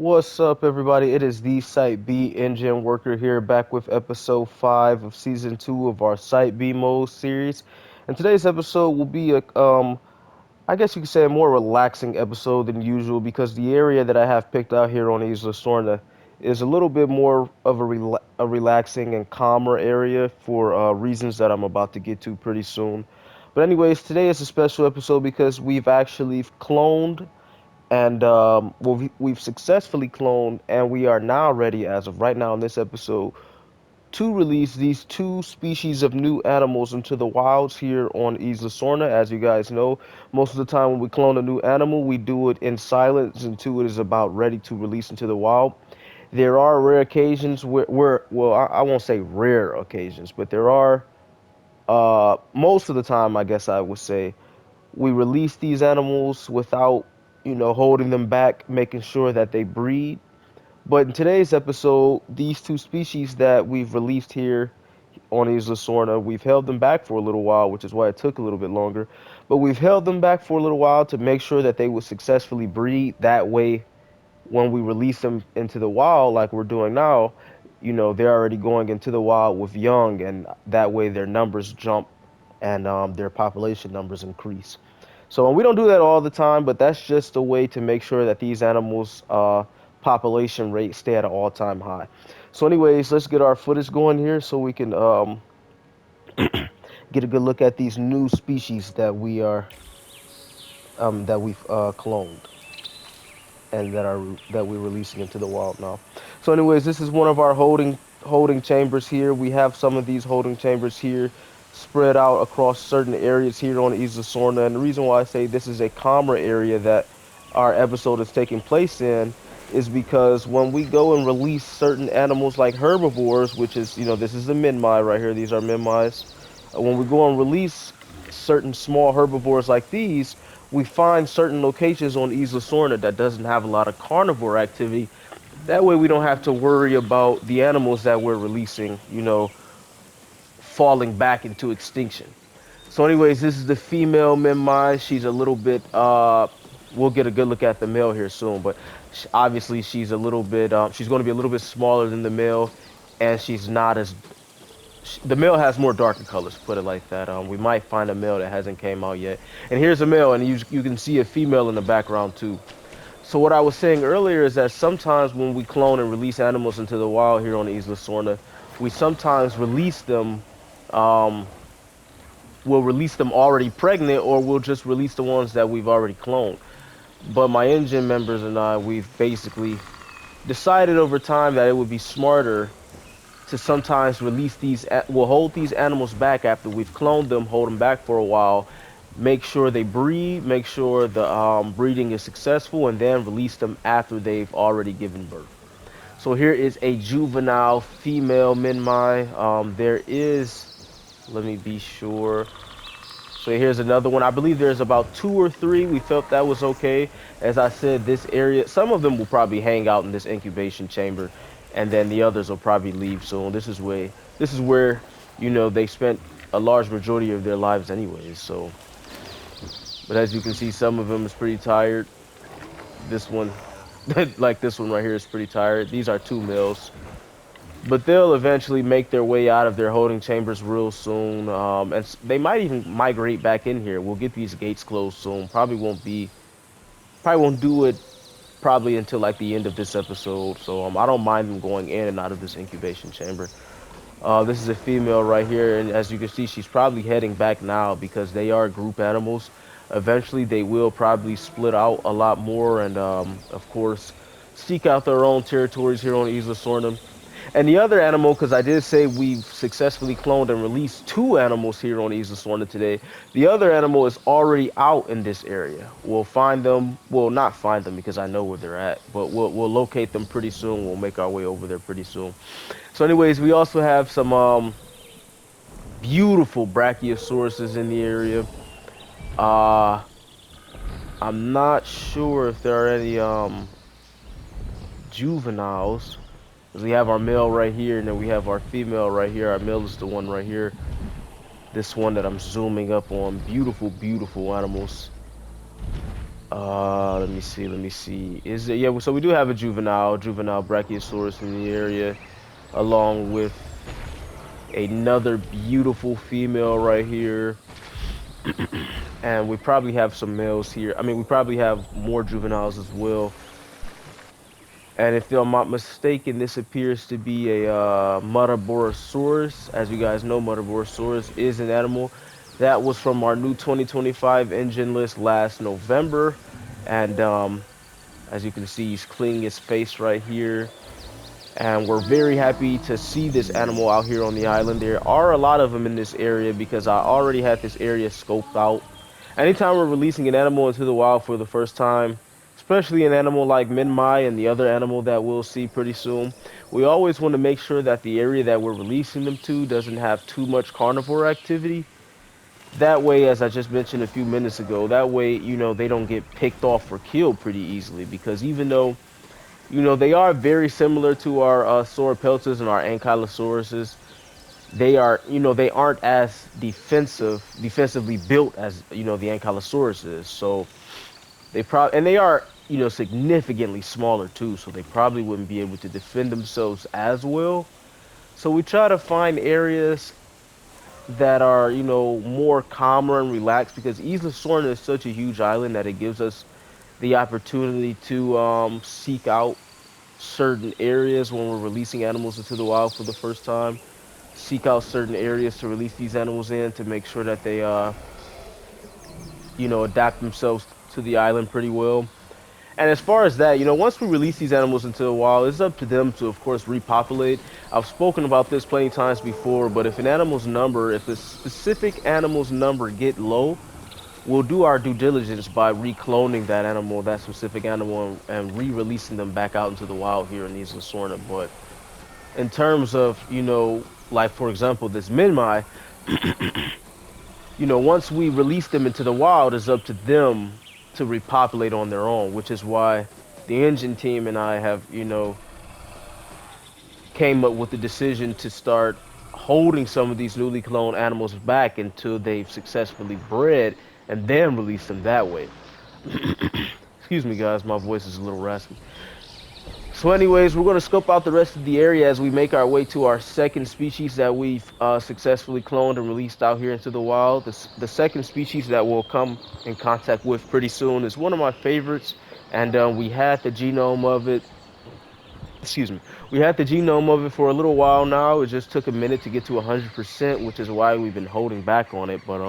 What's up, everybody? It is the Site B Engine Worker here, back with episode 5 of season 2 of our Site B mode series. And today's episode will be I guess you could say a more relaxing episode than usual because the area that I have picked out here on Isla Sorna is a little bit more of a relaxing and calmer area for reasons that I'm about to get to pretty soon. But anyways, today is a special episode because we've actually cloned and we've successfully cloned, and we are now ready, as of right now in this episode, to release these two species of new animals into the wilds here on Isla Sorna. As you guys know, most of the time when we clone a new animal, we do it in silence until it is about ready to release into the wild. There are rare occasions well, I won't say rare occasions, but there are, most of the time, I guess I would say, we release these animals without, holding them back, making sure that they breed. But in today's episode, these two species that we've released here on Isla Sorna, we've held them back for a little while, which is why it took a little bit longer. But we've held them back for a little while to make sure that they would successfully breed. That way, when we release them into the wild, like we're doing now, they're already going into the wild with young, and that way their numbers jump and their population numbers increase. So we don't do that all the time, but that's just a way to make sure that these animals' population rate stay at an all-time high. So, anyways, let's get our footage going here so we can get a good look at these new species that we've cloned and that we're releasing into the wild now. So, anyways, this is one of our holding chambers here. We have some of these holding chambers here spread out across certain areas here on Isla Sorna. And the reason why I say this is a calmer area that our episode is taking place in is because when we go and release certain animals like herbivores, which is, this is the Minmi right here. These are Minmis. When we go and release certain small herbivores like these, we find certain locations on Isla Sorna that doesn't have a lot of carnivore activity. That way we don't have to worry about the animals that we're releasing, falling back into extinction. So, anyways, this is the female Minmi. She's a little bit. We'll get a good look at the male here soon, but obviously she's a little bit. She's going to be a little bit smaller than the male, and she's not as. The male has more darker colors. Put it like that. We might find a male that hasn't came out yet. And here's a male, and you can see a female in the background too. So what I was saying earlier is that sometimes when we clone and release animals into the wild here on Isla Sorna, we sometimes release them. Um, we'll release them already pregnant, or we'll just release the ones that we've already cloned. But my engine members and I, we've basically decided over time that it would be smarter to sometimes release these. We'll hold these animals back after we've cloned them, hold them back for a while, make sure they breed, make sure the breeding is successful, and then release them after they've already given birth. So here is a juvenile female Minmi. There is, let me be sure. So here's another one. I believe there's about 2 or 3. We felt that was okay. As I said, this area, some of them will probably hang out in this incubation chamber, and then the others will probably leave soon. This is where they spent a large majority of their lives anyways. So, but as you can see, some of them is pretty tired. This one, like this one right here, is pretty tired. These are 2 males. But they'll eventually make their way out of their holding chambers real soon, and they might even migrate back in here. We'll get these gates closed soon. Probably won't do it probably until like the end of this episode. So I don't mind them going in and out of this incubation chamber. This is a female right here, and as you can see, she's probably heading back now because they are group animals. Eventually, they will probably split out a lot more, and of course, seek out their own territories here on Isla Sorna. And the other animal, because I did say we've successfully cloned and released 2 animals here on Isla Sorna today. The other animal is already out in this area. We'll find them. Well, not find them because I know where they're at, but we'll locate them pretty soon. We'll make our way over there pretty soon. So, anyways, we also have some beautiful brachiosauruses in the area. Uh, I'm not sure if there are any juveniles. We have our male right here, and then we have our female right here. Our male is the one right here. This one that I'm zooming up on. Beautiful, beautiful animals. Let me see. Let me see. Is it? Yeah. So we do have a juvenile Brachiosaurus in the area, along with another beautiful female right here, and we probably have some males here. I mean, we probably have more juveniles as well. And if I'm not mistaken, this appears to be a Mutaborosaurus. As you guys know, Mutaborosaurus is an animal that was from our new 2025 engine list last November. And as you can see, he's cleaning his face right here. And we're very happy to see this animal out here on the island. There are a lot of them in this area because I already had this area scoped out. Anytime we're releasing an animal into the wild for the first time, especially an animal like Minmi and the other animal that we'll see pretty soon, we always want to make sure that the area that we're releasing them to doesn't have too much carnivore activity. That way, as I just mentioned a few minutes ago, that way, they don't get picked off or killed pretty easily. Because even though, they are very similar to our sauropeltas and our ankylosauruses, they aren't as defensively built as, the ankylosaurus is. So and they are, significantly smaller too. So they probably wouldn't be able to defend themselves as well. So we try to find areas that are, more calmer and relaxed because Isla Sorna is such a huge island that it gives us the opportunity to seek out certain areas when we're releasing animals into the wild for the first time. Seek out certain areas to release these animals in to make sure that they, adapt themselves to the island pretty well. And as far as that, once we release these animals into the wild, it's up to them to, of course, repopulate. I've spoken about this plenty of times before, but if a specific animal's number get low, we'll do our due diligence by recloning that animal, that specific animal, and re-releasing them back out into the wild here in Isla Sorna. But in terms of, like for example, this Minmi, once we release them into the wild, it's up to them to repopulate on their own, which is why the engine team and I have, came up with the decision to start holding some of these newly cloned animals back until they've successfully bred and then release them that way. Excuse me, guys, my voice is a little raspy. So anyways, we're going to scope out the rest of the area as we make our way to our second species that we've successfully cloned and released out here into the wild. The second species that we'll come in contact with pretty soon is one of my favorites, and we had the genome of it. Excuse me. We had the genome of it for a little while now. It just took a minute to get to 100%, which is why we've been holding back on it. But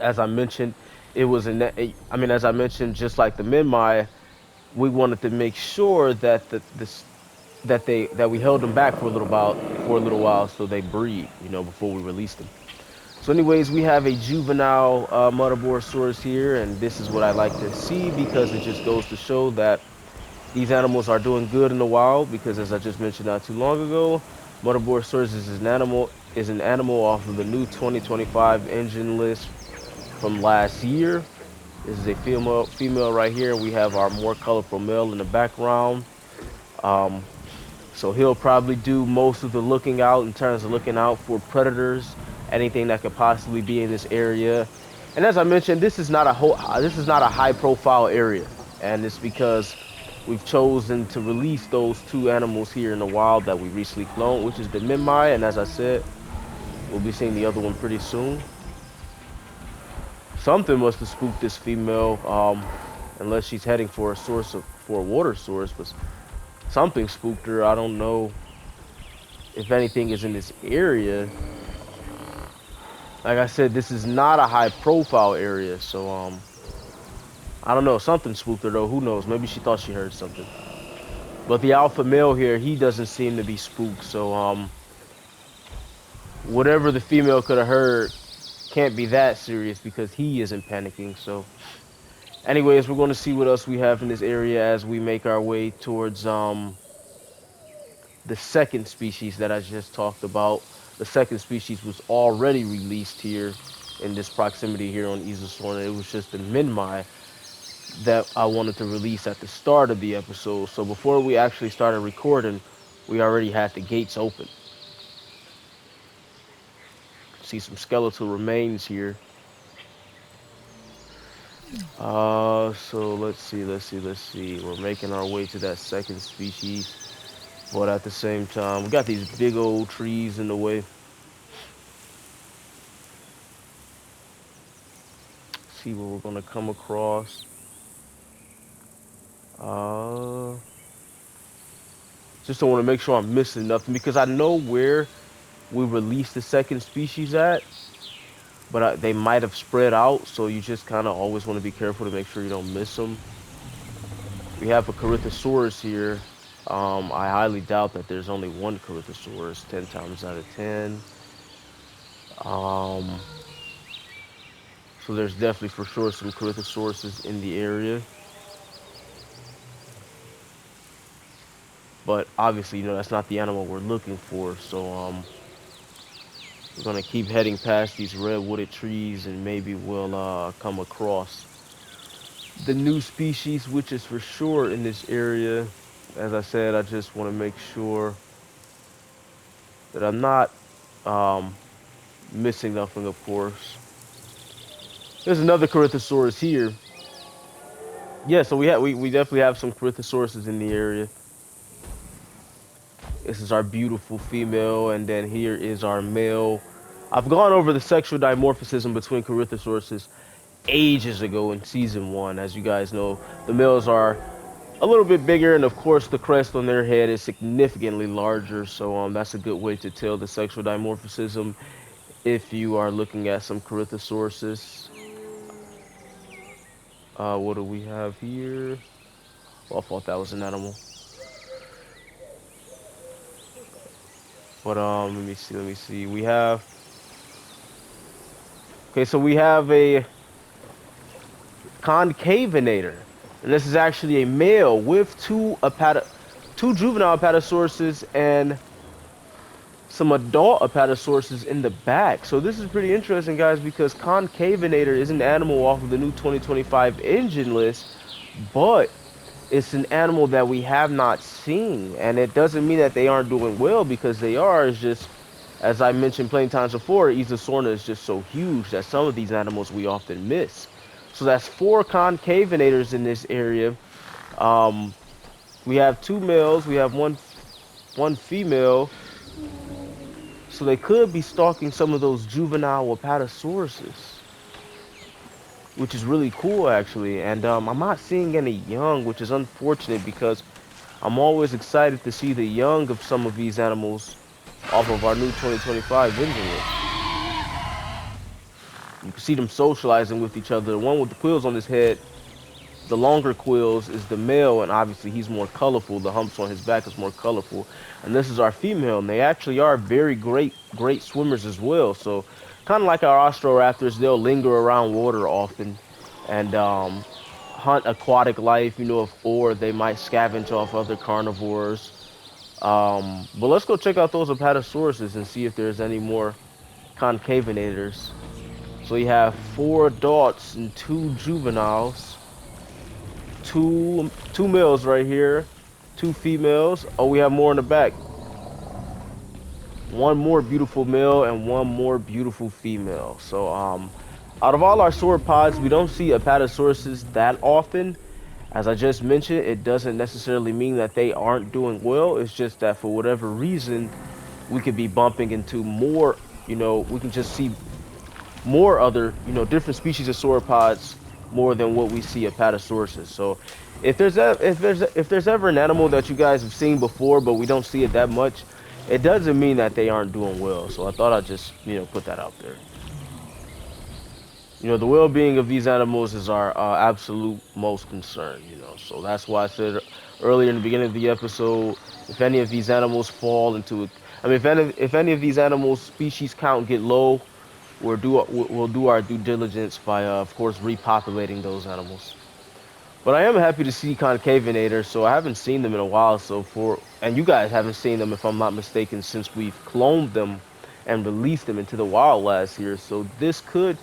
as I mentioned, as I mentioned, just like the Minmi, we wanted to make sure that that we held them back for a little while so they breed, before we release them. So anyways, we have a juvenile Mutaborosaurus here, and this is what I like to see because it just goes to show that these animals are doing good in the wild because, as I just mentioned not too long ago, Mutaborosaurus is an animal off of the new 2025 engine list from last year. This is a female right here. We have our more colorful male in the background. Um, so he'll probably do most of the looking out in terms of looking out for predators, anything that could possibly be in this area. And as I mentioned, this is not a high profile area, and it's because we've chosen to release those two animals here in the wild that we recently cloned, which is the Minmi, and as I said, we'll be seeing the other one pretty soon. Something must have spooked this female, unless she's heading for for a water source, but something spooked her. I don't know if anything is in this area. Like I said, this is not a high profile area, so I don't know. Something spooked her though. Who knows? Maybe she thought she heard something. But the alpha male here, he doesn't seem to be spooked, so whatever the female could have heard can't be that serious because he isn't panicking. So anyways, we're going to see what else we have in this area as we make our way towards the second species that I just talked about. The second species was already released here in this proximity here on Isla Sorna. It was just the Minmi that I wanted to release at the start of the episode. So before we actually started recording, we already had the gates open. See some skeletal remains here. So let's see. We're making our way to that second species, but at the same time, we got these big old trees in the way. See what we're gonna come across. Uh, just don't want to make sure I'm missing nothing because I know where we released the second species at, but they might have spread out. So you just kind of always want to be careful to make sure you don't miss them. We have a Corythosaurus here. I highly doubt that there's only one Corythosaurus, 10 times out of 10. Um, so there's definitely for sure some Corythosauruses in the area. But obviously, that's not the animal we're looking for. So we're gonna keep heading past these red wooded trees and maybe we'll come across the new species, which is for sure in this area. As I said, I just want to make sure that I'm not um, missing nothing, of course. There's another Corythosaurus here. Yeah, so we definitely have some Corythosauruses in the area. This is our beautiful female, and then here is our male. I've gone over the sexual dimorphism between Corythosauruses ages ago in season one. As you guys know, the males are a little bit bigger, and of course, the crest on their head is significantly larger. So that's a good way to tell the sexual dimorphism if you are looking at some Corythosauruses. What do we have here? Well, I thought that was an animal. But let me see. We have okay, so we have a concavinator, and this is actually a male with two juvenile apatosauruses and some adult apatosauruses in the back. So this is pretty interesting, guys, because concavinator is an animal off of the new 2025 engine list, but it's an animal that we have not seen, and it doesn't mean that they aren't doing well because they are. It's just, as I mentioned plenty times before, Isosorna is just so huge that some of these animals we often miss. So that's four concavenators in this area. Um, we have two males, we have one female, so they could be stalking some of those juvenile apatosauruses, which is really cool actually. And I'm not seeing any young, which is unfortunate because I'm always excited to see the young of some of these animals off of our new 2025 engine list. You can see them socializing with each other. The one with the quills on his head, the longer quills, is the male, and obviously he's more colorful. The humps on his back is more colorful. And this is our female, and they actually are very great swimmers as well. So kind of like our Ostroraptors, they'll linger around water often and hunt aquatic life, or they might scavenge off other carnivores. But let's go check out those apatosauruses and see if there's any more concavenators. So you have four adults and two juveniles, two males right here, two females. Oh, we have more in the back. One more beautiful male and one more beautiful female. So out of all our sauropods, we don't see apatosauruses that often. As I just mentioned, it doesn't necessarily mean that they aren't doing well. It's just that for whatever reason, we could be bumping into more, we can just see more other, different species of sauropods more than what we see apatosauruses. So if there's ever an animal that you guys have seen before, but we don't see it that much, it doesn't mean that they aren't doing well. So I thought I'd just, put that out there. The well-being of these animals is our absolute most concern, So that's why I said earlier in the beginning of the episode, if any of these animals fall into it, I mean, if any of these animals species count get low, we'll do our due diligence by, of course, repopulating those animals. But I am happy to see concavenators, so I haven't seen them in a while. And you guys haven't seen them, if I'm not mistaken, since we've cloned them and released them into the wild last year. So this could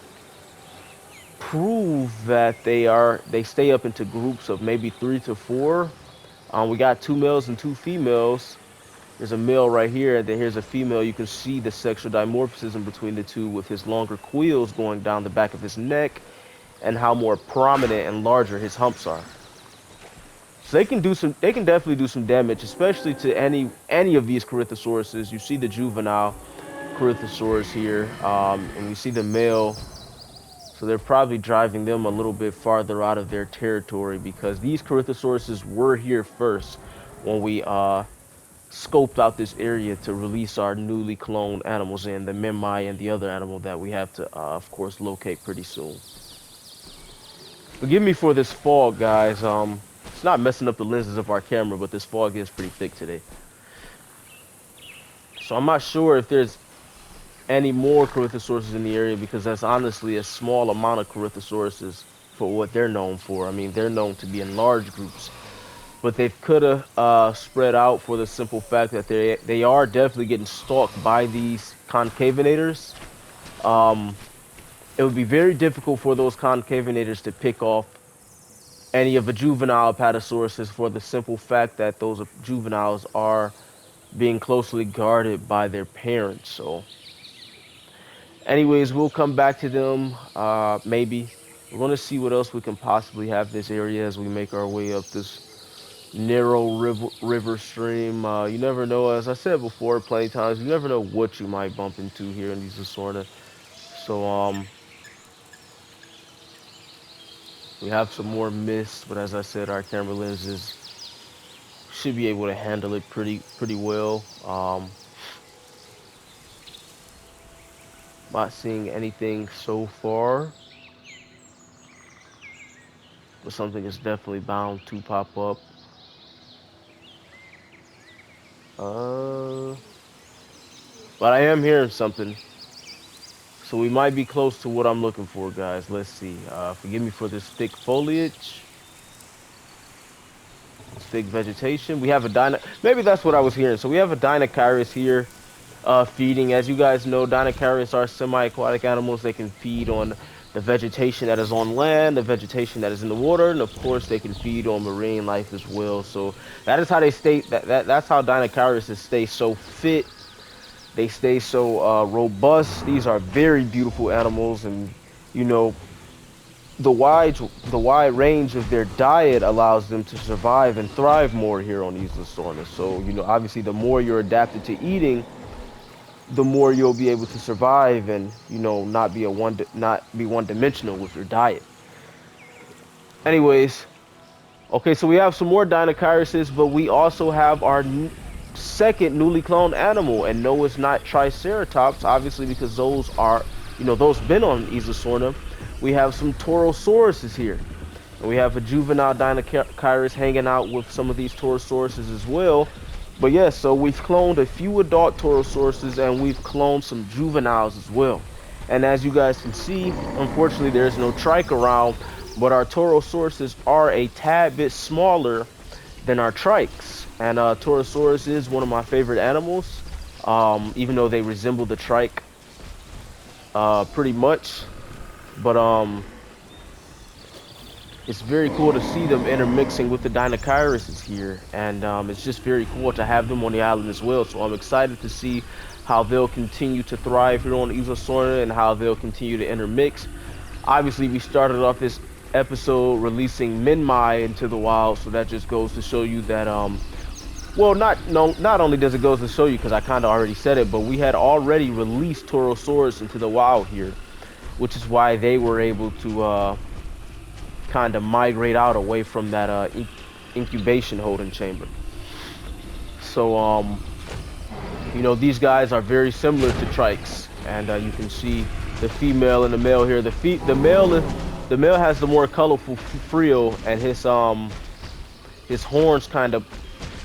prove that they stay up into groups of maybe 3 to 4. We got two males and two females. There's a male right here, and then here's a female. You can see the sexual dimorphism between the two with his longer quills going down the back of his neck and how more prominent and larger his humps are. So they can definitely do some damage, especially to any of these Corythosauruses. You see the juvenile Corythosaurus here, and we see the male. So they're probably driving them a little bit farther out of their territory because these Corythosauruses were here first when we scoped out this area to release our newly cloned animals in, the Minmi and the other animal that we have to, of course, locate pretty soon. Forgive me for this fog, guys. It's not messing up the lenses of our camera, but this fog is pretty thick today. So I'm not sure if there's any more Corythosauruses in the area because that's honestly a small amount of Corythosauruses for what they're known for. I mean, they're known to be in large groups, but they could have spread out for the simple fact that they are definitely getting stalked by these concavenators. Um, it would be very difficult for those concavenators to pick off any of the juvenile Apatosauruses for the simple fact that those juveniles are being closely guarded by their parents. So anyways, we'll come back to them, maybe. We're going to see what else we can possibly have this area as we make our way up this narrow river stream. You never know, as I said before plenty of times, you never know what you might bump into here in these Asorna. So, we have some more mist, but as I said, our camera lenses should be able to handle it pretty well. Not seeing anything so far, but something is definitely bound to pop up. But I am hearing something, so we might be close to what I'm looking for, guys. Let's see. Forgive me for this thick foliage, this thick vegetation. We have a maybe that's what I was hearing. So we have a Dinocyrus here. Feeding. As you guys know, Dinocarius are semi-aquatic animals. They can feed on the vegetation that is on land, the vegetation that is in the water, and of course they can feed on marine life as well. So that is how they stay. That's how Dinocarius stay so fit. They stay so robust. These are very beautiful animals, and you know the wide range of their diet allows them to survive and thrive more here on these Asornas. So you know, obviously, the more you're adapted to eating, the more you'll be able to survive and you know not be one-dimensional with your diet. Anyways, okay, so we have some more Dinocyruses, but we also have our second newly cloned animal, and no, it's not Triceratops, obviously, because those are, you know, those been on Isosorna. We have some Torosauruses here, and we have a juvenile Dinocyrus hanging out with some of these Torosauruses as well. But yes, yeah, so we've cloned a few adult Torosauruses and we've cloned some juveniles as well. And as you guys can see, unfortunately there's no trike around, but our Torosauruses are a tad bit smaller than our trikes. And Torosaurus is one of my favorite animals, even though they resemble the trike pretty much. But it's very cool to see them intermixing with the Dinocyruses here, and it's just very cool to have them on the island as well. So I'm excited to see how they'll continue to thrive here on Isosorna and how they'll continue to intermix. Obviously, we started off this episode releasing Minmi into the wild, so that just goes to show you that well, not only does it go to show you, because I kind of already said it, but we had already released Torosaurus into the wild here, which is why they were able to kind of migrate out away from that incubation holding chamber. So you know, these guys are very similar to trikes, and you can see the female and the male here. The male has the more colorful frill, and his horns kind of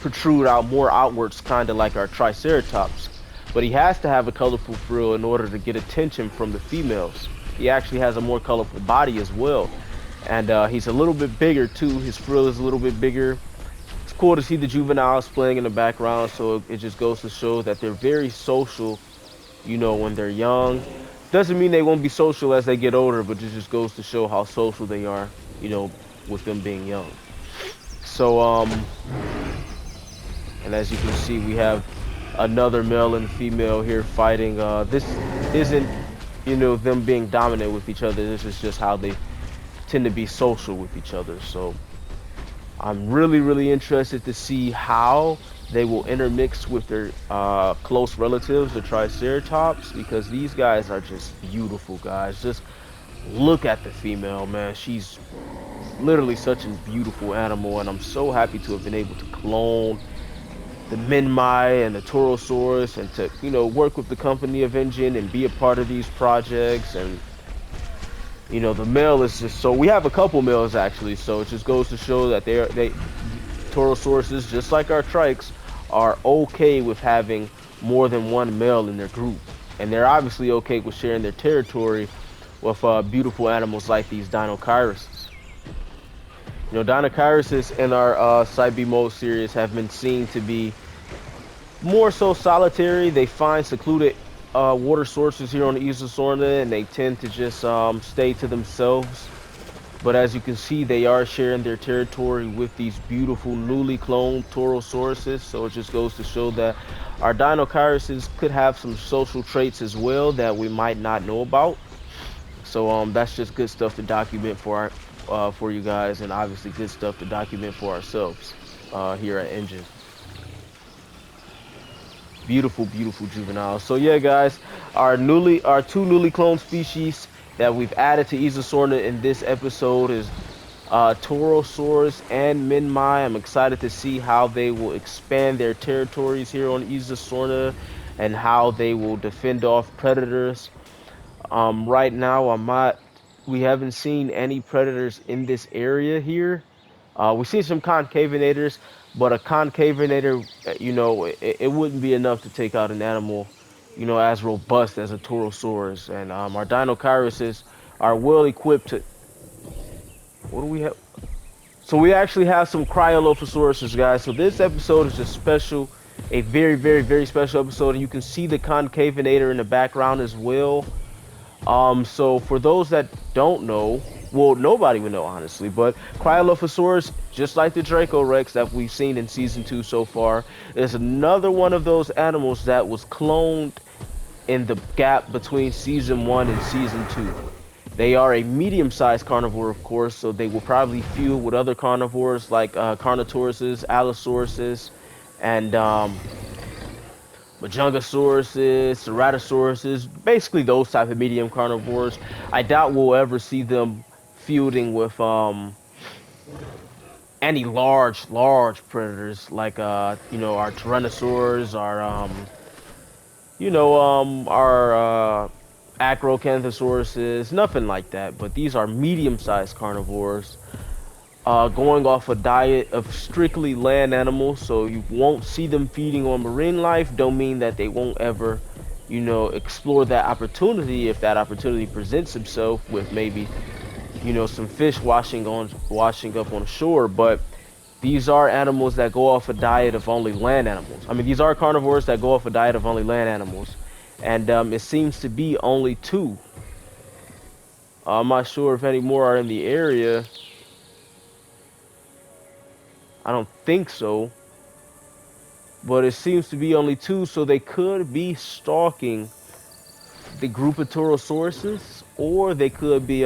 protrude out more outwards, kind of like our Triceratops. But he has to have a colorful frill in order to get attention from the females. He actually has a more colorful body as well. And he's a little bit bigger too. His frill is a little bit bigger. It's cool to see the juveniles playing in the background, so it just goes to show that they're very social, you know, when they're young. Doesn't mean they won't be social as they get older, but it just goes to show how social they are, you know, with them being young. So and as you can see, we have another male and female here fighting. This isn't, you know, them being dominant with each other. This is just how they tend to be social with each other. So I'm really, really interested to see how they will intermix with their close relatives, the Triceratops, because these guys are just beautiful guys. Just look at the female, man. She's literally such a beautiful animal, and I'm so happy to have been able to clone the Minmi and the Torosaurus, and to work with the company of Engine and be a part of these projects. And the male is just so, we have a couple males actually, so it just goes to show that they Torosauruses, just like our trikes, are okay with having more than one male in their group, and they're obviously okay with sharing their territory with beautiful animals like these Dinochirises. Dinochirises in our Cybe series have been seen to be more so solitary. They find secluded water sources here on the Isla Sorna, and they tend to just stay to themselves. But as you can see, they are sharing their territory with these beautiful newly cloned Torosauruses. So it just goes to show that our Dinochirises could have some social traits as well that we might not know about. So that's just good stuff to document for you guys, and obviously good stuff to document for ourselves here at Engine. Beautiful, beautiful juveniles. So yeah, guys, our two newly cloned species that we've added to Isla Sorna in this episode is Torosaurus and Minmi. I'm excited to see how they will expand their territories here on Isla Sorna and how they will defend off predators. Right now, we haven't seen any predators in this area here. We've seen some concavenators, but a concavinator, it wouldn't be enough to take out an animal, as robust as a Torosaurus. And our Dinochirises are well equipped to. What do we have? So we actually have some Cryolophosauruses, guys. So this episode is just special, a very, very, very special episode, and you can see the concavinator in the background as well. So for those that don't know, well, nobody would know honestly, but Cryolophosaurus, just like the Draco Rex that we've seen in season 2 so far, is another one of those animals that was cloned in the gap between season 1 and season 2. They are a medium-sized carnivore, of course, so they will probably feud with other carnivores like Carnotauruses, Allosauruses, and Majungasauruses, Ceratosauruses, basically those type of medium carnivores. I doubt we'll ever see them feuding with any large predators like our Tyrannosaurs, our Acrocanthosauruses, nothing like that. But these are medium-sized carnivores going off a diet of strictly land animals, so you won't see them feeding on marine life. Don't mean that they won't ever, explore that opportunity if that opportunity presents itself with maybe, some fish washing up on shore. But these are animals that go off a diet of only land animals. I mean, these are carnivores that go off a diet of only land animals, and it seems to be only two. I'm not sure if any more are in the area. I don't think so. But it seems to be only two, so they could be stalking the group of Torosauruses, or they could be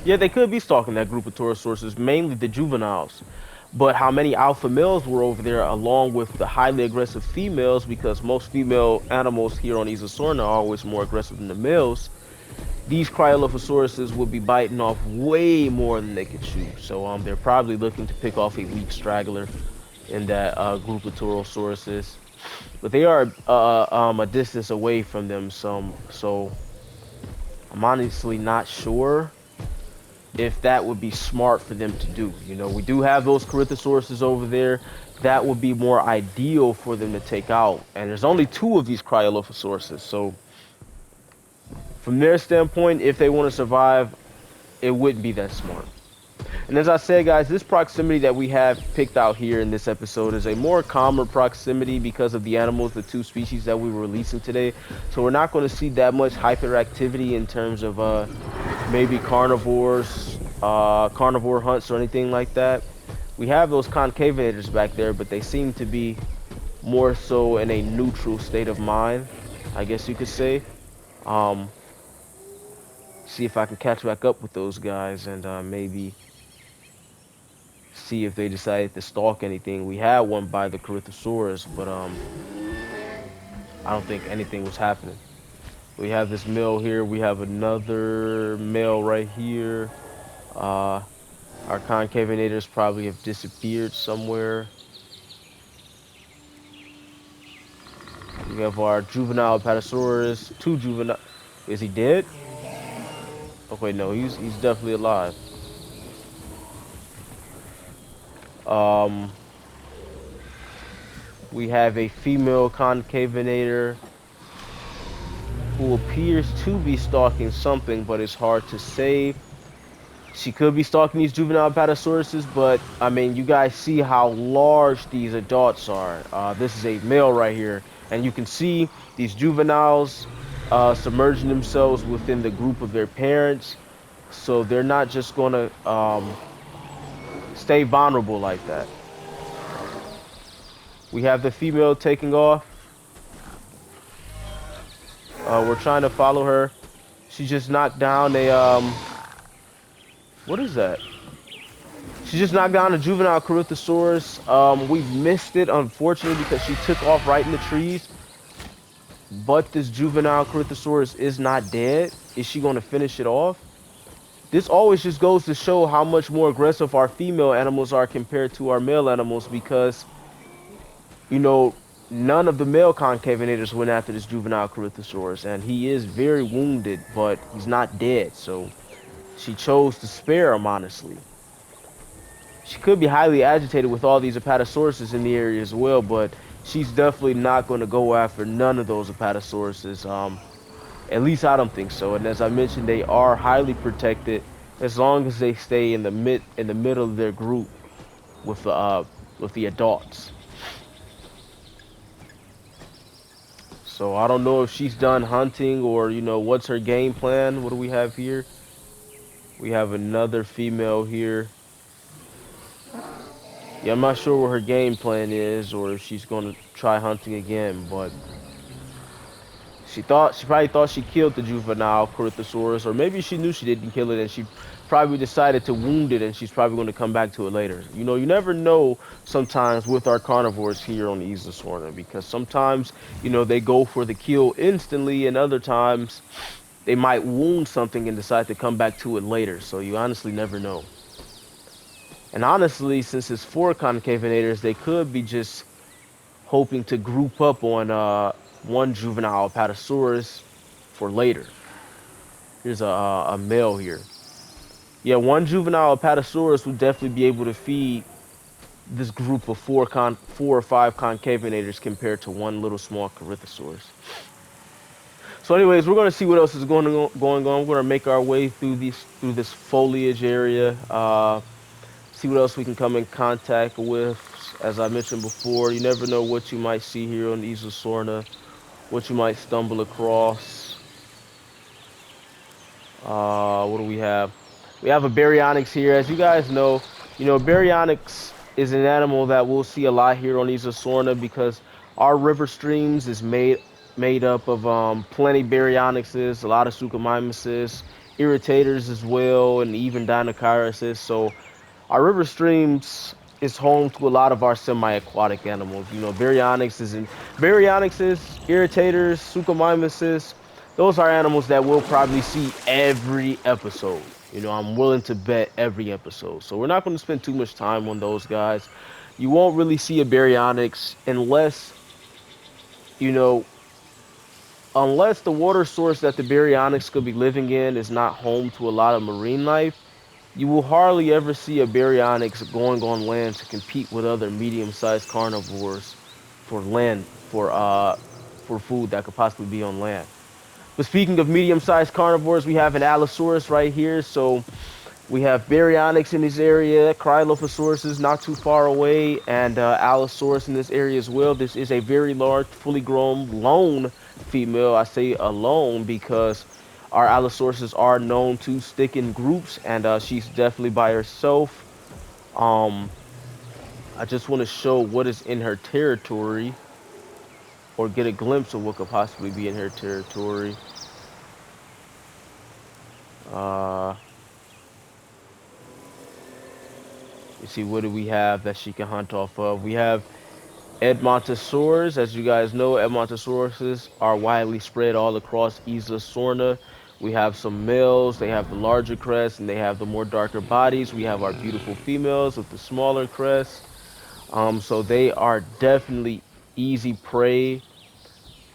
yeah, they could be stalking that group of Torosauruses, mainly the juveniles. But how many alpha males were over there along with the highly aggressive females, because most female animals here on Isla Sorna are always more aggressive than the males. These Cryolophosauruses would be biting off way more than they could chew. So they're probably looking to pick off a weak straggler in that group of Torosauruses. But they are a distance away from them, so I'm honestly not sure if that would be smart for them to do. We do have those Corythosauruses over there. That would be more ideal for them to take out. And there's only two of these Cryolophosauruses, so from their standpoint, if they want to survive, it wouldn't be that smart. And as I said, guys, this proximity that we have picked out here in this episode is a more calmer proximity because of the animals, the two species that we were releasing today. So we're not going to see that much hyperactivity in terms of maybe carnivores, carnivore hunts or anything like that. We have those concavenators back there, but they seem to be more so in a neutral state of mind, I guess you could say. see if I can catch back up with those guys and maybe see if they decided to stalk anything. We had one by the Corythosaurus, but I don't think anything was happening. We have this male here. We have another male right here. Uh, our concavenators probably have disappeared somewhere. We have our juvenile Apatosaurus, two juvenile. Is he dead? Okay, no, he's definitely alive. Um, we have a female concavenator who appears to be stalking something, but it's hard to say. She could be stalking these juvenile Apatosauruses, but I mean, you guys see how large these adults are. This is a male right here, and you can see these juveniles submerging themselves within the group of their parents, so they're not just gonna stay vulnerable like that. We have the female taking off. We're trying to follow her. She just knocked down a what is that? She just knocked down a juvenile Corythosaurus. We missed it, unfortunately, because she took off right in the trees. But this juvenile Corythosaurus is not dead. Is she going to finish it off? This always just goes to show how much more aggressive our female animals are compared to our male animals because, you know, none of the male concavenators went after this juvenile Corythosaurus. And he is very wounded, but he's not dead. So she chose to spare him, honestly. She could be highly agitated with all these Apatosauruses in the area as well, but she's definitely not going to go after none of those Apatosauruses. At least I don't think so. And as I mentioned, they are highly protected as long as they stay in the middle of their group with the adults. So I don't know if she's done hunting or what's her game plan. What do we have here? We have another female here. Yeah, I'm not sure what her game plan is or if she's going to try hunting again, but she probably thought she killed the juvenile Corythosaurus, or maybe she knew she didn't kill it and she probably decided to wound it and she's probably going to come back to it later. You never know sometimes with our carnivores here on the Isla Sorna because sometimes, they go for the kill instantly and other times they might wound something and decide to come back to it later. So you honestly never know. And honestly, since it's four concavenators, they could be just hoping to group up on one juvenile Apatosaurus for later. Here's a male here. Yeah, one juvenile Apatosaurus would definitely be able to feed this group of four or five concavenators compared to one little small Corythosaurus. So, anyways, we're gonna see what else is going on. We're gonna make our way through this foliage area. See what else we can come in contact with. As I mentioned before, you never know what you might see here on the Isla Sorna, what you might stumble across. What do we have? We have a baryonyx here. As you guys know, baryonyx is an animal that we'll see a lot here on Isla Sorna because our river streams is made up of plenty baryonyxes, a lot of suchomimuses, irritators as well, and even dinochiruses. So our river streams is home to a lot of our semi-aquatic animals. Baryonyxes, irritators, suchomimuses. Those are animals that we'll probably see every episode. I'm willing to bet every episode. So we're not going to spend too much time on those guys. You won't really see a baryonyx you know, unless the water source that the baryonyx could be living in is not home to a lot of marine life. You will hardly ever see a baryonyx going on land to compete with other medium-sized carnivores for land for food that could possibly be on land. But speaking of medium-sized carnivores, we have an Allosaurus right here. So we have baryonyx in this area, Cryolophosaurus is not too far away, and Allosaurus in this area as well. This is a very large, fully grown, lone female. I say alone because our Allosauruses are known to stick in groups, and she's definitely by herself. Um, I just want to show what is in her territory, or get a glimpse of what could possibly be in her territory. Uh, you see, what do we have that she can hunt off of? We have Edmontosaurus. As you guys know, Edmontosauruses are widely spread all across Isla Sorna. We have some males. They have the larger crests, and they have the more darker bodies. We have our beautiful females with the smaller crests. So they are definitely easy prey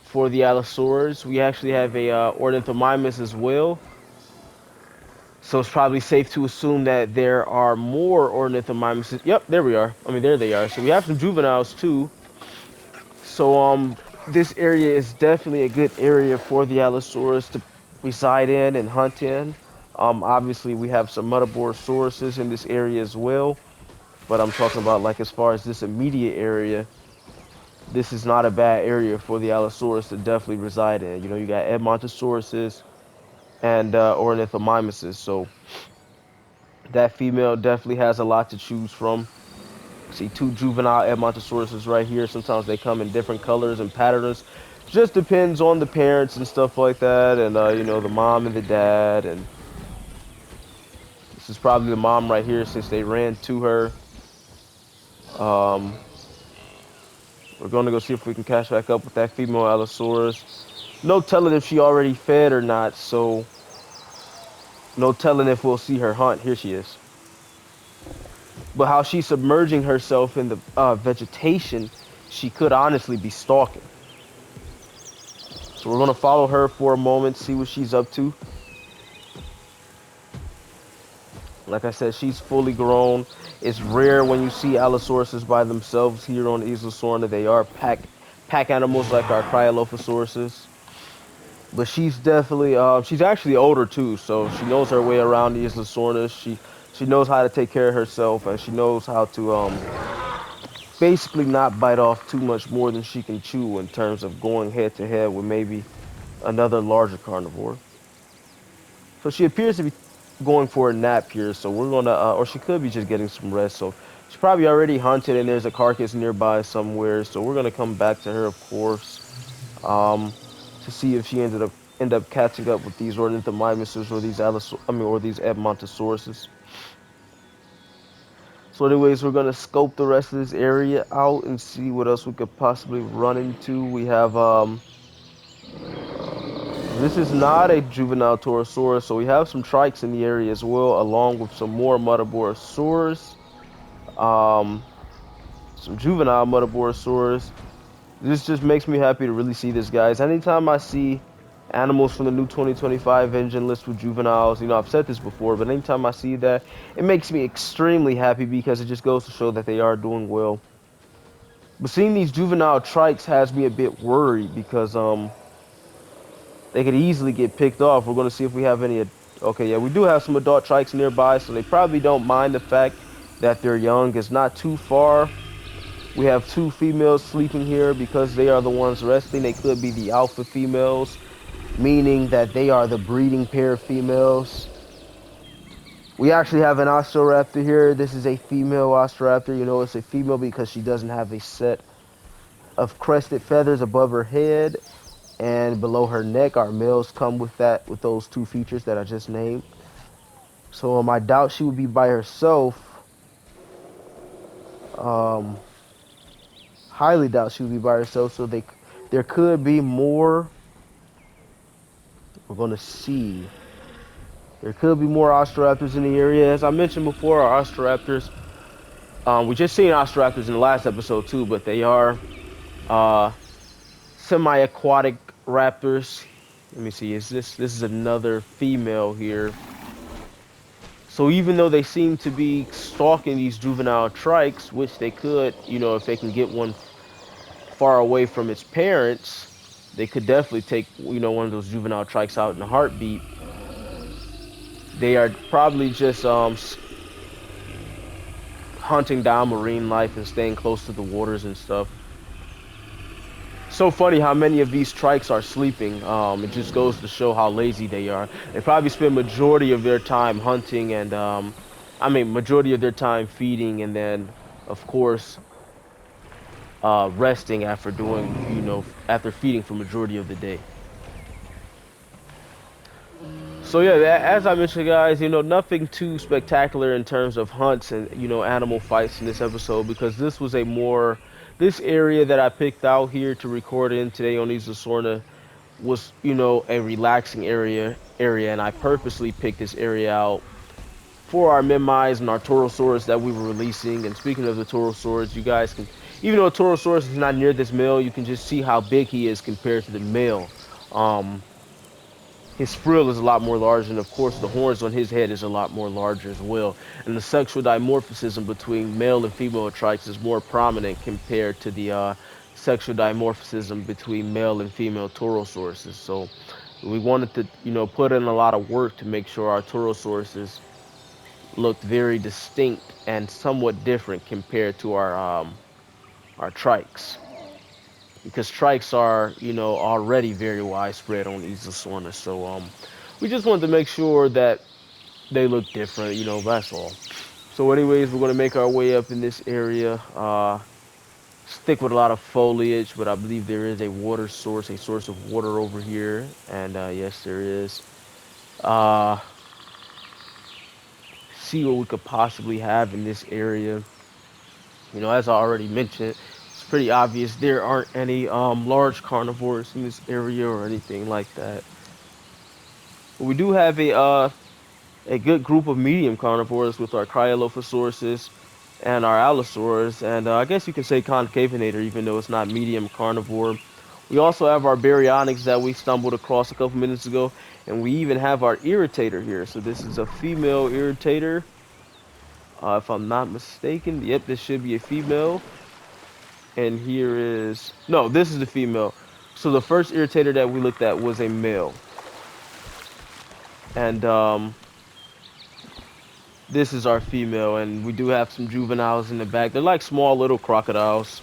for the Allosaurus. We actually have a Ornithomimus as well. So it's probably safe to assume that there are more Ornithomimuses. Yep, there we are. I mean, there they are. So we have some juveniles too. So this area is definitely a good area for the Allosaurus to reside in and hunt in. Obviously we have some Metaborosauruses in this area as well, but I'm talking about like as far as this immediate area, this is not a bad area for the Allosaurus to definitely reside in. You know, you got Edmontosauruses and Ornithomimuses, so that female definitely has a lot to choose from. See two juvenile Edmontosauruses right here. Sometimes they come in different colors and patterns. Just depends on the parents and stuff like that, and you know, the mom and the dad. And this is probably the mom right here since they ran to her. Um, we're gonna go see if we can catch back up with that female Allosaurus. No telling if she already fed or not, so no telling if we'll see her hunt. Here she is. But how she's submerging herself in the vegetation, she could honestly be stalking. So we're going to follow her for a moment, see what she's up to. Like I said, she's fully grown. It's rare when you see Allosauruses by themselves here on Isla Sorna. They are pack animals like our Cryolophosauruses. But she's definitely, she's actually older too, so she knows her way around the Isla Sorna. She knows how to take care of herself, and she knows how to basically not bite off too much more than she can chew in terms of going head to head with maybe another larger carnivore. So she appears to be going for a nap here. So we're gonna, or she could be just getting some rest. So she's probably already hunted, and there's a carcass nearby somewhere. So we're gonna come back to her, of course, um, to see if she end up catching up with these Ornithomimuses or these or these Edmontosauruses. So anyways, we're gonna scope the rest of this area out and see what else we could possibly run into. We have this is not a juvenile Torosaurus, so we have some trikes in the area as well, along with some more Mutaborosaurus, um, some juvenile Mutaborosaurus. This just makes me happy to really see this, guys. Anytime I see animals from the new 2025 engine list with juveniles, you know, I've said this before, but anytime I see that, it makes me extremely happy because it just goes to show that they are doing well. But seeing these juvenile trikes has me a bit worried because they could easily get picked off. We're going to see if we have any. Okay, yeah, we do have some adult trikes nearby, so they probably don't mind the fact that they're young. It's not too far. We have two females sleeping here because they are the ones resting. They could be the alpha females, meaning that they are the breeding pair of females. We actually have an Osteoraptor here. This is a female Osteoraptor. You know, it's a female because she doesn't have a set of crested feathers above her head and below her neck. Our males come with that, with those two features that I just named. So I doubt she would be by herself. Um, highly doubt she would be by herself. So there could be more. We're gonna see. There could be more Osteoraptors in the area. As I mentioned before, our Osteoraptors. We just seen Osteoraptors in the last episode too, but they are uh, semi-aquatic raptors. Let me see. This is another female here. So even though they seem to be stalking these juvenile trikes, which they could, you know, if they can get one far away from its parents, they could definitely take, you know, one of those juvenile trikes out in a heartbeat. They are probably just hunting down marine life and staying close to the waters and stuff. So funny how many of these trikes are sleeping. It just goes to show how lazy they are. They probably spend majority of their time hunting and majority of their time feeding, and then of course resting after doing, you know, after feeding for majority of the day. So yeah, as I mentioned, guys, nothing too spectacular in terms of hunts and animal fights in this episode because this area that I picked out here to record in today on Isla Sorna was a relaxing area, and I purposely picked this area out for our Minmis and our Torosaurus that we were releasing. And speaking of the Torosaurus, you guys can, even though Torosaurus is not near this male, you can just see how big he is compared to the male. Um, his frill is a lot more large, and of course, the horns on his head is a lot more larger as well. And the sexual dimorphism between male and female trikes is more prominent compared to the sexual dimorphism between male and female Torosauruses. So we wanted to, put in a lot of work to make sure our Torosauruses looked very distinct and somewhat different compared to our trikes, because trikes are already very widespread on Isla Sorna. So we just wanted to make sure that they look different. That's all. So anyways, we're gonna make our way up in this area. Stick with a lot of foliage, but I believe there is a water source, a source of water over here, and yes, there is. Uh, See what we could possibly have in this area. As I already mentioned, it's pretty obvious there aren't any large carnivores in this area or anything like that. But we do have a good group of medium carnivores with our Cryolophosaurus and our Allosaurus, and I guess you can say Concavinator, even though it's not medium carnivore. We also have our Baryonyx that we stumbled across a couple minutes ago, and we even have our Irritator here. So this is a female Irritator, if I'm not mistaken. Yep, this should be a female. And here is... No, this is the female. So the first Irritator that we looked at was a male. And this is our female, and we do have some juveniles in the back. They're like small little crocodiles.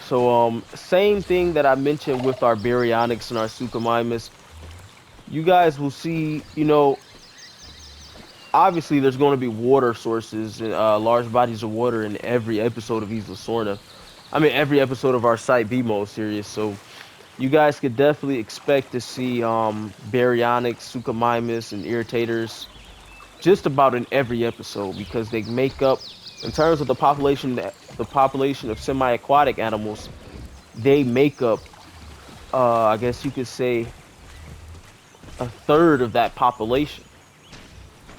So same thing that I mentioned with our Baryonyx and our Suchomimus. You guys will see, obviously there's going to be water sources and large bodies of water in every episode of Isla Sorna. I mean, every episode of our Site B mode series. So you guys could definitely expect to see Baryonyx, Suchomimus, and Irritators just about in every episode, because they make up, in terms of the population of semi-aquatic animals, they make up, I guess you could say, a third of that population,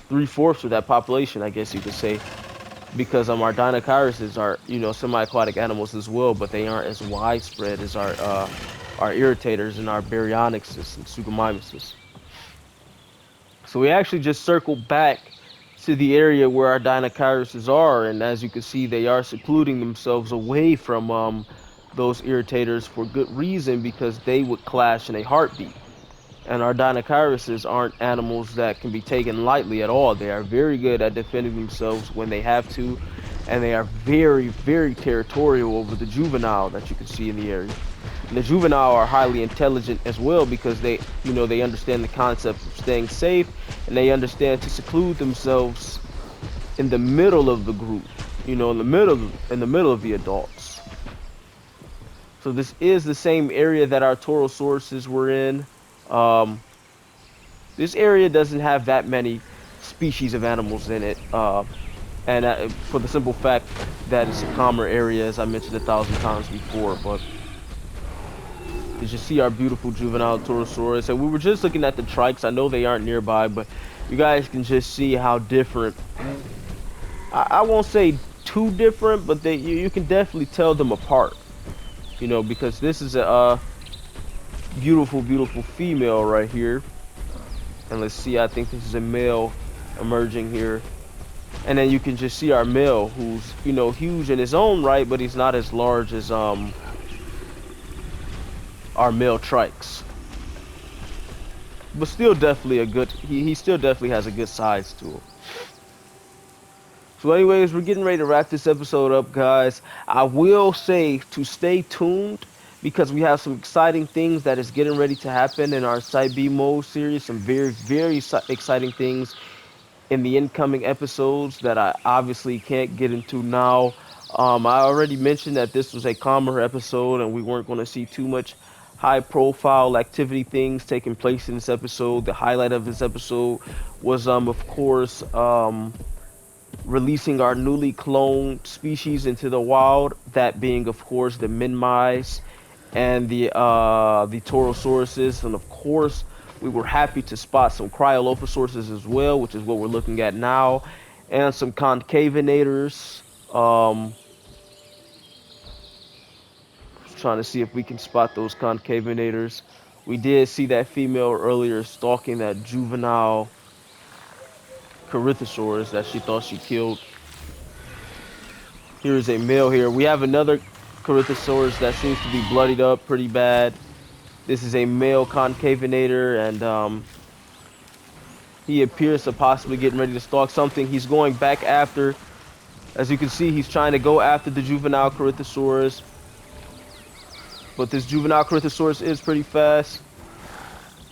3/4 of that population, I guess you could say, because our Dinochirises are semi-aquatic animals as well, but they aren't as widespread as our Irritators and our Baryonyxes and Suchomimuses. So we actually just circled back to the area where our Dinochirises are, and as you can see, they are secluding themselves away from those Irritators for good reason, because they would clash in a heartbeat. And our Dinochirises aren't animals that can be taken lightly at all. They are very good at defending themselves when they have to, and they are very, very territorial over the juvenile that you can see in the area. And the juvenile are highly intelligent as well, because they understand the concept of staying safe, and they understand to seclude themselves in the middle of the group, in the middle of the adults. So this is the same area that our Torosauruses were in. Um, this area doesn't have that many species of animals in it, and for the simple fact that it's a calmer area, as I mentioned 1,000 times before. But you should see our beautiful juvenile Torosaurus, and we were just looking at the trikes. I know they aren't nearby, but you guys can just see how different. I won't say too different, but you can definitely tell them apart. Because this is a beautiful, beautiful female right here. And let's see, I think this is a male emerging here. And then you can just see our male, who's, huge in his own right, but he's not as large as our male trikes. But still definitely he still definitely has a good size to him. So anyways, we're getting ready to wrap this episode up, guys. I will say to stay tuned, because we have some exciting things that is getting ready to happen in our Site B mode series. Some very, very exciting things in the incoming episodes that I obviously can't get into now. I already mentioned that this was a calmer episode and we weren't going to see too much high profile activity things taking place in this episode. The highlight of this episode was of course releasing our newly cloned species into the wild, that being of course the Minmis and the Torosauruses, and of course we were happy to spot some Cryolophosaurus as well, which is what we're looking at now, and some concavenators. Trying to see if we can spot those concavenators. We did see that female earlier stalking that juvenile Corythosaurus that she thought she killed. Here is a male here. We have another Corythosaurus that seems to be bloodied up pretty bad. This is a male concavenator, and he appears to possibly getting ready to stalk something. He's going back after, as you can see, he's trying to go after the juvenile Corythosaurus. But this juvenile Corythosaurus is pretty fast.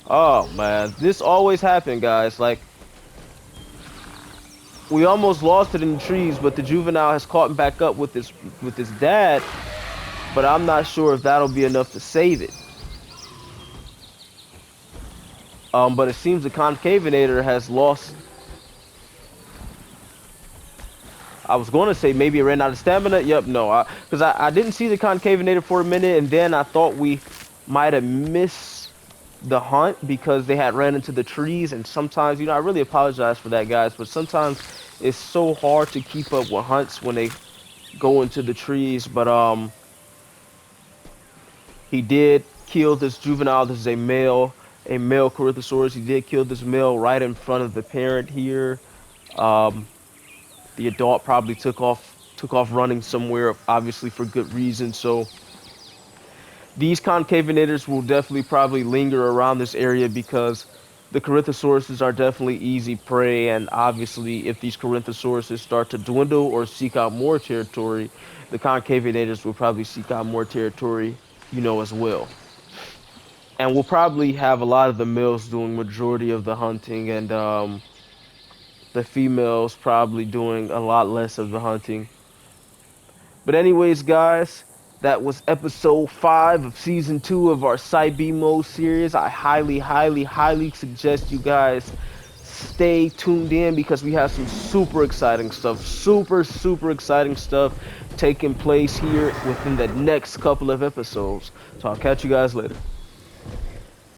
Oh man, this always happened, guys. Like, we almost lost it in the trees, but the juvenile has caught back up with his dad. But I'm not sure if that'll be enough to save it. But it seems the concavenator has lost. I was going to say maybe it ran out of stamina. Yep, no, because I didn't see the concavenator for a minute, and then I thought we might have missed the hunt because they had ran into the trees. And sometimes, you know, I really apologize for that, guys, but sometimes it's so hard to keep up with hunts when they go into the trees. But he did kill this juvenile. This is a male Corythosaurus. He did kill this male right in front of the parent here. The adult probably took off running somewhere, obviously for good reason. So these concavenators will definitely probably linger around this area because the Corythosauruses are definitely easy prey, and obviously if these Corythosauruses start to dwindle or seek out more territory, the concavenators will probably seek out more territory, you know, as well. And we'll probably have a lot of the males doing majority of the hunting, and the females probably doing a lot less of the hunting. But anyways, guys, that was episode 5 of season 2 of our Cybeemo series. I highly suggest you guys stay tuned in because we have some super exciting stuff, super exciting stuff taking place here within the next couple of episodes. So I'll catch you guys later.